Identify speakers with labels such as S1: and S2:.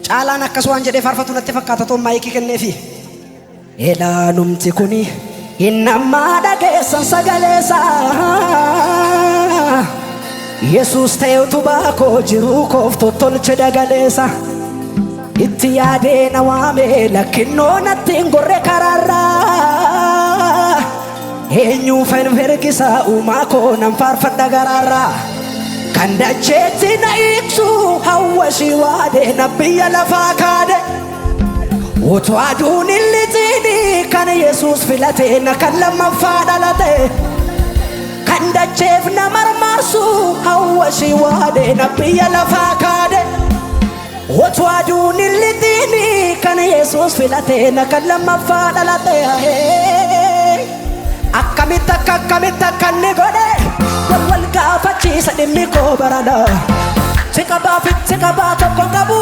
S1: caalaan akkasumaan jedhee faarfatu natti fakkaata toon maayikii kenneefi. Ilaalumti kuni innammaa dhageessan sagaleessa Yesuus ta'e utubaa koo jiruu koof tottolche dagaleessa itti yaadee na waame lakkinnoo natti hin gorre karaarraa eenyuuf hin fergisa uumaa koo nan faarfadha garaarraa kan dacheetti na ibsu hawwashii waade na biyya lafaa kaade utuu aduun hin lixini kan Yesuus filate na kan lammaffaa dhalate kan dacheef na marmarsu hawwashii waade na biyya lafaa kaade utuu aduun hin lixini kan Yesuus filate na kan lammaffaa dhalate akkamitti akka ni godhe wal gaafachiisa dhimmi koo barana si qabaa tokko qabu